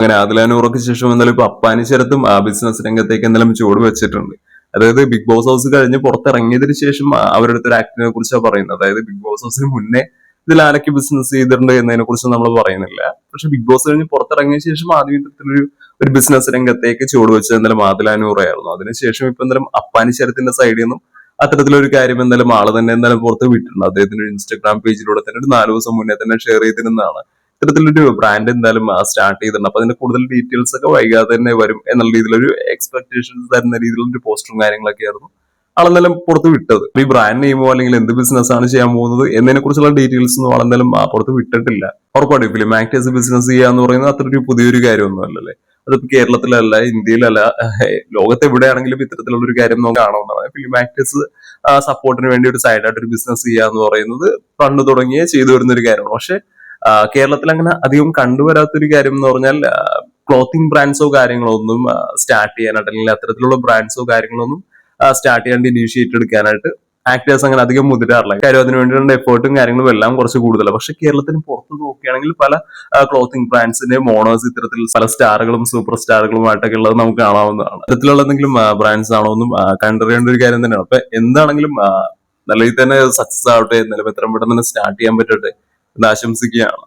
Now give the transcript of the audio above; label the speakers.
Speaker 1: അങ്ങനെ ആദിലാനൂറൊക്കെ ശേഷം എന്തായാലും ഇപ്പൊ അപ്പാനി ശരത്തും ആ ബിസിനസ് രംഗത്തേക്ക് എന്തായാലും ചുവട് വെച്ചിട്ടുണ്ട്. അതായത് ബിഗ് ബോസ് ഹൗസ് കഴിഞ്ഞ് പുറത്തിറങ്ങിയതിനു ശേഷം അവരുടെ അടുത്തൊരു ആക്ടിനെ കുറിച്ചാണ് പറയുന്നത്. അതായത് ബിഗ് ബോസ് ഹൗസിന് മുന്നേ ഇതിൽ ആരൊക്കെ ബിസിനസ് ചെയ്തിട്ടുണ്ട് എന്നതിനെ കുറിച്ച് നമ്മൾ പറയുന്നില്ല. പക്ഷെ ബിഗ് ബോസ് കഴിഞ്ഞ് പുറത്തിറങ്ങിയ ശേഷം ആദ്യം ഒരു ബിസിനസ് രംഗത്തേക്ക് ചുവട് വെച്ചത് എന്തായാലും ആദിലാനൂറായിരുന്നു. അതിനുശേഷം ഇപ്പൊ എന്തായാലും അപ്പാനി ശരത്തിന്റെ സൈഡിൽ നിന്നും അത്തരത്തിലൊരു കാര്യം എന്തായാലും ആള് തന്നെ എന്തായാലും പുറത്ത് വിട്ടിട്ടുണ്ട്. അദ്ദേഹത്തിന്റെ ഒരു ഇൻസ്റ്റാഗ്രാം പേജിലൂടെ തന്നെ ഒരു 4 ദിവസം മുന്നേ തന്നെ ഷെയർ ചെയ്തിരുന്നതാണ്. ഇത്തരത്തിലൊരു ബ്രാൻഡ് എന്തായാലും സ്റ്റാർട്ട് ചെയ്തിട്ടുണ്ട്. അപ്പൊ അതിന്റെ കൂടുതൽ ഡീറ്റെയിൽസ് ഒക്കെ വൈകാതെ തന്നെ വരും എന്നുള്ള രീതിയിലൊരു എക്സ്പെക്ടേഷൻസ് തരുന്ന രീതിയിലുള്ള ഒരു പോസ്റ്ററും കാര്യങ്ങളൊക്കെ ആയിരുന്നു ആളെന്തായാലും പുറത്ത് വിട്ടത്. ഈ ബ്രാൻഡ് നെയിമോ അല്ലെങ്കിൽ എന്ത് ബിസിനസ് ആണ് ചെയ്യാൻ പോകുന്നത് എന്നതിനെ കുറിച്ചുള്ള ഡീറ്റെയിൽസ് ഒന്നും ആളെന്തായാലും പുറത്ത് വിട്ടിട്ടില്ല. ഉറപ്പായിട്ടും ഫിലിം ആക്ടേഴ്സ് ബിസിനസ് ചെയ്യാന്ന് പറയുന്നത് അത്ര ഒരു പുതിയൊരു കാര്യമൊന്നും അല്ലല്ലേ. അതിപ്പോ കേരളത്തിലല്ല, ഇന്ത്യയിലല്ല, ലോകത്ത് എവിടെയാണെങ്കിലും ഇത്തരത്തിലുള്ള ഒരു കാര്യം നമുക്ക് കാണാവുന്നതാണ്. ഫിലിം ആക്ടേഴ്സ് സപ്പോർട്ടിന് വേണ്ടി ഒരു സൈഡായിട്ട് ഒരു ബിസിനസ് ചെയ്യുക എന്ന് പറയുന്നത് പണ്ട് തുടങ്ങിയേ ചെയ്തു വരുന്ന ഒരു കാര്യമാണ്. പക്ഷെ കേരളത്തിൽ അങ്ങനെ അധികം കണ്ടുവരാത്തൊരു കാര്യം എന്ന് പറഞ്ഞാൽ ക്ലോത്തിങ് ബ്രാൻഡ്സോ കാര്യങ്ങളോ ഒന്നും സ്റ്റാർട്ട് ചെയ്യാനായിട്ട് അല്ലെങ്കിൽ അത്തരത്തിലുള്ള ബ്രാൻഡ്സോ കാര്യങ്ങളൊന്നും സ്റ്റാർട്ട് ചെയ്യാണ്ട് ഇനീഷ്യേറ്റ് എടുക്കാനായിട്ട് ആക്ടേഴ്സ് അങ്ങനെ അധികം മുതിരാറില്ല. കാര്യം അതിന് വേണ്ടിയുള്ള എഫേർട്ടും കാര്യങ്ങളും എല്ലാം കുറച്ച് കൂടുതലാണ്. പക്ഷെ കേരളത്തിന് പുറത്ത് നോക്കുകയാണെങ്കിൽ പല ക്ലോത്തിങ് ബ്രാൻഡ്സിന്റെ ഓണേഴ്സ് ഇത്തരത്തിൽ പല സ്റ്റാറുകളും സൂപ്പർ സ്റ്റാറുകളുമായിട്ടൊക്കെ ഉള്ളത് നമുക്ക് കാണാവുന്നതാണ്. ഇത്തരത്തിലുള്ള എന്തെങ്കിലും ബ്രാൻഡ്സ് ആണോ ഒന്നും കണ്ടറിയേണ്ട ഒരു കാര്യം തന്നെയാണ്. അപ്പൊ എന്താണെങ്കിലും നല്ല രീതിയിൽ തന്നെ സക്സസ് ആവട്ടെ, എന്നാലും എത്രയും പെട്ടെന്ന് തന്നെ സ്റ്റാർട്ട് ചെയ്യാൻ പറ്റട്ടെ എന്ന് ആശംസിക്കുകയാണ്.